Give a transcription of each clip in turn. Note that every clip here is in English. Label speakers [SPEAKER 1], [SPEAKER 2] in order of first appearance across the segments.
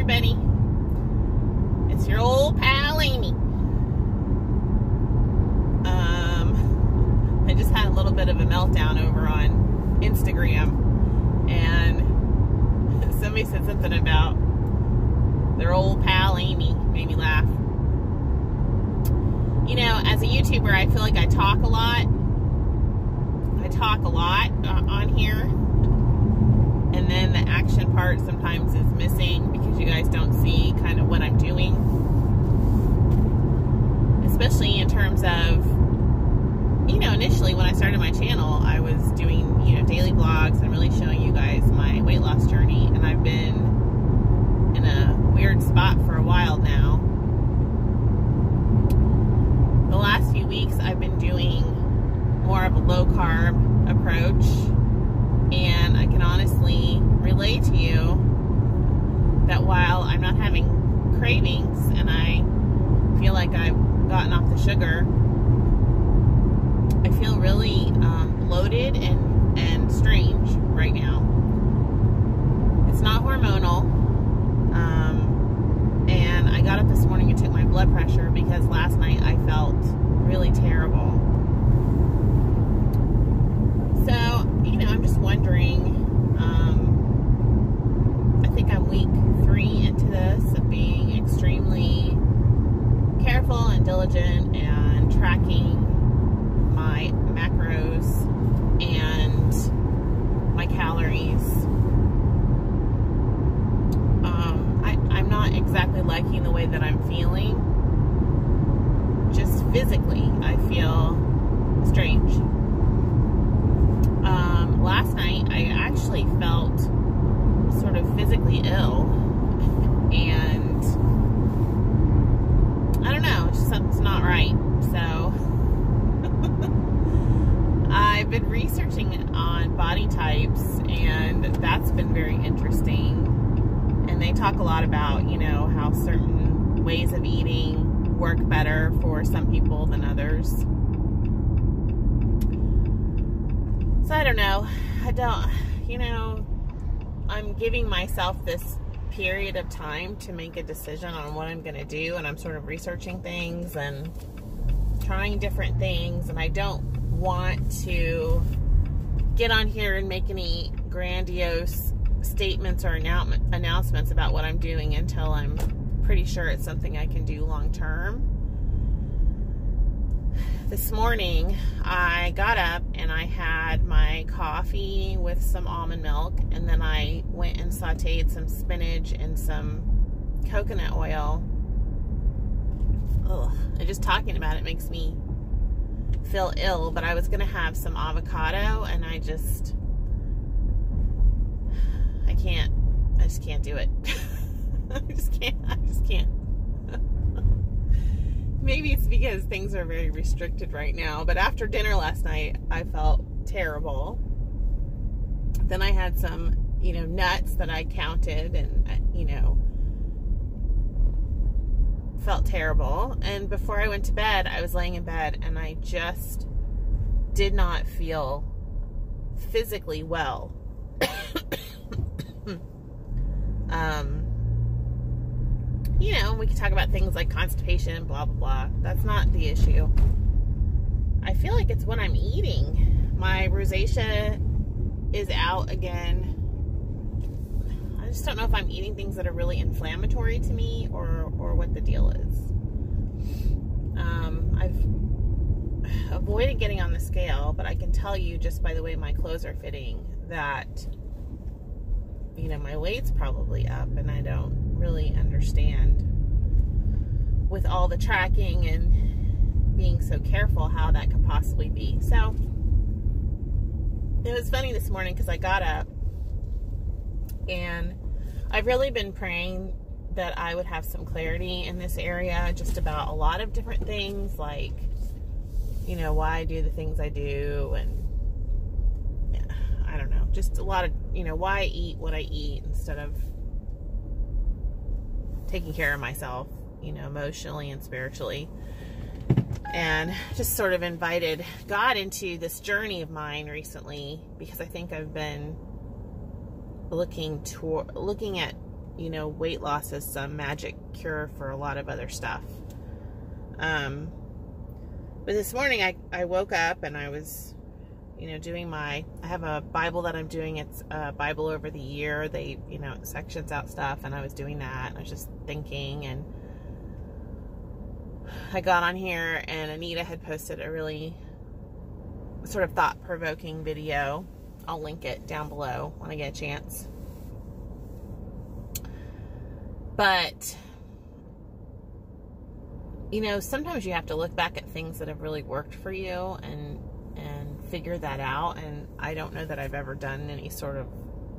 [SPEAKER 1] everybody. It's your old pal Amy. I just had a little bit of a meltdown over on Instagram, and somebody said something about their old pal Amy. Made me laugh. You know, as a YouTuber, I feel like I talk a lot. On here, and then the action part sometimes is missing because you guys don't see kind of what I'm doing, especially in terms of, you know, initially when I started my channel, I was doing, you know, daily vlogs and really showing you guys my weight loss journey, and I've been in a weird spot for a while now. The last few weeks I've been doing more of a low carb approach, and I can honestly relate to you that while I'm not having cravings and I feel like I've gotten off the sugar, I feel really bloated and strange right now. It's not hormonal, and I got up this morning and took my blood pressure because last night I felt really terrible. So, you know, I'm just wondering, I think I'm week 3 into this of being extremely careful and diligent and tracking my macros and my calories. I'm not exactly liking the way that I'm feeling. Just physically, I feel strange. Last night, I actually felt sort of physically ill, and I don't know, just something's not right. So I've been researching on body types, and that's been very interesting. And they talk a lot about, you know, how certain ways of eating work better for some people than others. So I don't know. You know, I'm giving myself this period of time to make a decision on what I'm going to do, and I'm sort of researching things and trying different things, and I don't want to get on here and make any grandiose statements or announcements about what I'm doing until I'm pretty sure it's something I can do long term. This morning, I got up and I had my coffee with some almond milk, and then I went and sauteed some spinach and some coconut oil. Ugh, and just talking about it makes me feel ill, but I was going to have some avocado, and I just can't do it. I just can't. Maybe it's because things are very restricted right now, but after dinner last night, I felt terrible. Then I had some, you know, nuts that I counted, and, you know, felt terrible. And before I went to bed, I was laying in bed, and I just did not feel physically well. You know, we can talk about things like constipation, blah, blah, blah. That's not the issue. I feel like it's when I'm eating. My rosacea is out again. I just don't know if I'm eating things that are really inflammatory to me or what the deal is. I've avoided getting on the scale, but I can tell you just by the way my clothes are fitting that, you know, my weight's probably up, and I don't really understand with all the tracking and being so careful how that could possibly be. So it was funny this morning because I got up, and I've really been praying that I would have some clarity in this area just about a lot of different things, like, you know, why I do the things I do, and I don't know, just a lot of, you know, why I eat what I eat instead of taking care of myself, you know, emotionally and spiritually. And just sort of invited God into this journey of mine recently, because I think I've been looking at you know, weight loss is some magic cure for a lot of other stuff. But this morning I woke up and I was, you know, doing I have a Bible that I'm doing. It's a Bible over the year. They, you know, sections out stuff, and I was doing that, and I was just thinking, and I got on here, and Anita had posted a really sort of thought-provoking video. I'll link it down below when I get a chance. But, you know, sometimes you have to look back at things that have really worked for you and figure that out. And I don't know that I've ever done any sort of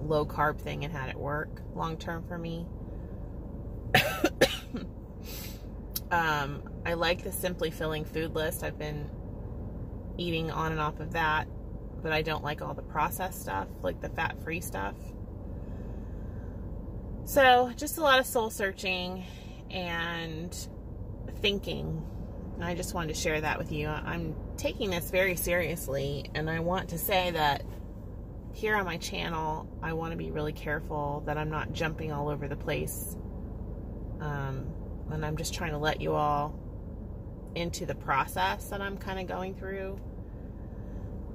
[SPEAKER 1] low carb thing and had it work long term for me. I like the Simply Filling food list. I've been eating on and off of that, but I don't like all the processed stuff, like the fat-free stuff. So just a lot of soul searching and thinking. And I just wanted to share that with you. I'm taking this very seriously, and I want to say that here on my channel, I want to be really careful that I'm not jumping all over the place. And I'm just trying to let you all into the process that I'm kind of going through.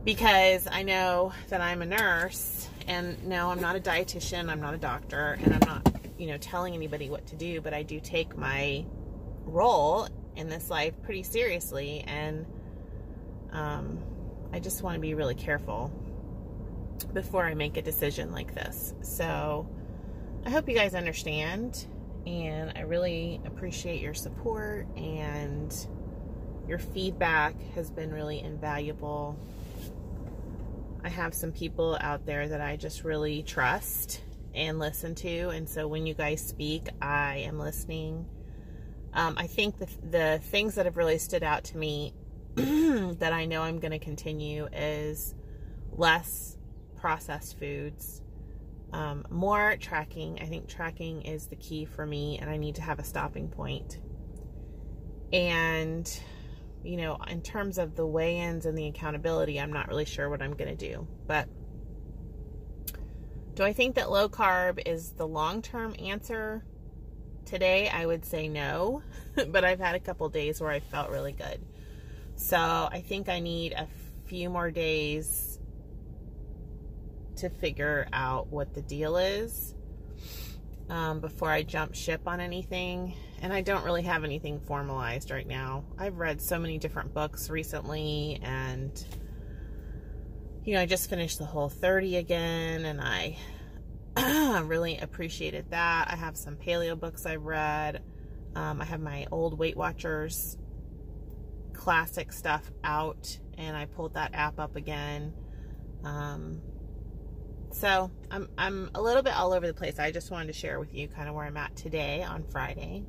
[SPEAKER 1] Because I know that I'm a nurse, and no, I'm not a dietitian, I'm not a doctor, and I'm not, you know, telling anybody what to do, but I do take my role in this life pretty seriously, and I just want to be really careful before I make a decision like this. So I hope you guys understand, and I really appreciate your support, and your feedback has been really invaluable. I have some people out there that I just really trust and listen to, and so when you guys speak, I am listening. I think the things that have really stood out to me that I know I'm going to continue is less processed foods, more tracking. I think tracking is the key for me, and I need to have a stopping point. And, you know, in terms of the weigh-ins and the accountability, I'm not really sure what I'm going to do. But do I think that low carb is the long-term answer? Today, I would say no, but I've had a couple days where I felt really good. So I think I need a few more days to figure out what the deal is before I jump ship on anything. And I don't really have anything formalized right now. I've read so many different books recently, and, you know, I just finished the Whole30 again, and I really appreciated that. I have some paleo books I've read. I have my old Weight Watchers classic stuff out, and I pulled that app up again. So I'm a little bit all over the place. I just wanted to share with you kind of where I'm at today on Friday.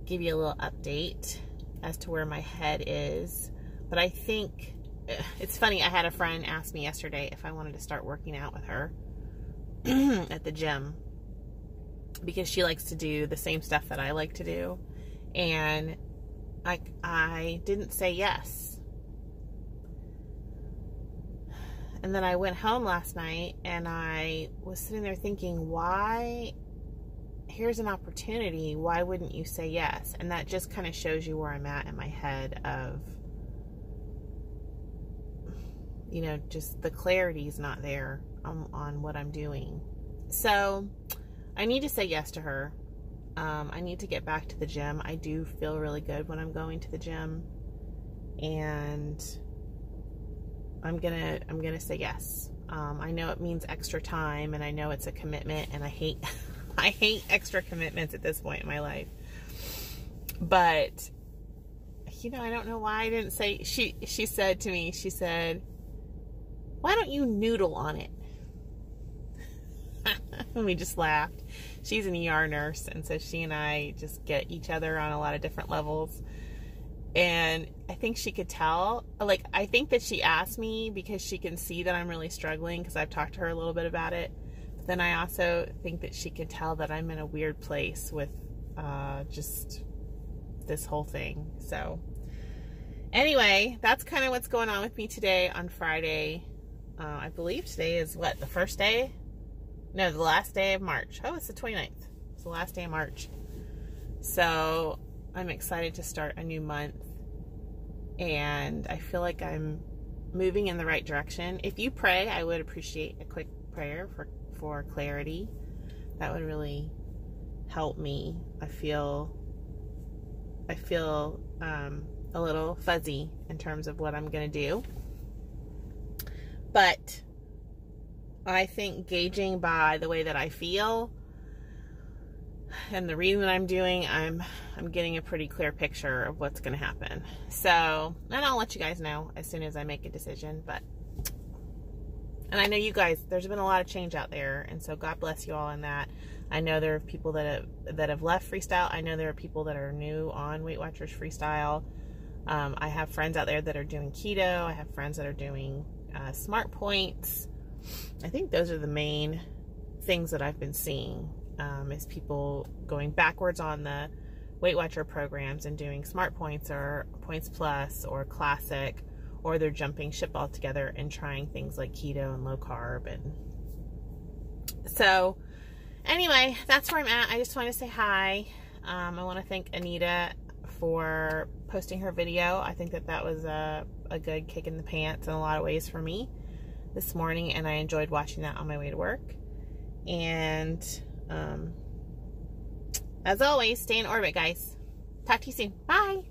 [SPEAKER 1] Give you a little update as to where my head is. But I think it's funny. I had a friend ask me yesterday if I wanted to start working out with her at the gym, because she likes to do the same stuff that I like to do, and I didn't say yes. And then I went home last night, and I was sitting there thinking, why? Here's an opportunity. Why wouldn't you say yes? And that just kind of shows you where I'm at in my head of, you know, just the clarity's not there on what I'm doing. So I need to say yes to her. I need to get back to the gym. I do feel really good when I'm going to the gym, and I'm gonna say yes. I know it means extra time, and I know it's a commitment, and I hate extra commitments at this point in my life. But, you know, I don't know why I didn't say. She said to me, she said, "Why don't you noodle on it?" And we just laughed. She's an ER nurse, and so she and I just get each other on a lot of different levels. And I think she could tell, like, I think that she asked me because she can see that I'm really struggling, because I've talked to her a little bit about it. But then I also think that she could tell that I'm in a weird place with just this whole thing. So anyway, that's kind of what's going on with me today on Friday. I believe today is what, the first day No, the last day of March. Oh, it's the 29th. It's the last day of March. So I'm excited to start a new month. And I feel like I'm moving in the right direction. If you pray, I would appreciate a quick prayer for clarity. That would really help me. I feel a little fuzzy in terms of what I'm going to do. But I think gauging by the way that I feel and the reading that I'm doing, I'm getting a pretty clear picture of what's going to happen. So, and I'll let you guys know as soon as I make a decision. And I know you guys, there's been a lot of change out there, and so God bless you all in that. I know there are people that have left freestyle. I know there are people that are new on Weight Watchers freestyle. I have friends out there that are doing keto. I have friends that are doing Smart Points. I think those are the main things that I've been seeing, is people going backwards on the Weight Watcher programs and doing Smart Points or Points Plus or Classic, or they're jumping ship altogether and trying things like keto and low carb. And so anyway, that's where I'm at. I just want to say hi. I want to thank Anita for posting her video. I think that was a good kick in the pants in a lot of ways for me this morning, and I enjoyed watching that on my way to work. And as always, stay in orbit, guys. Talk to you soon. Bye.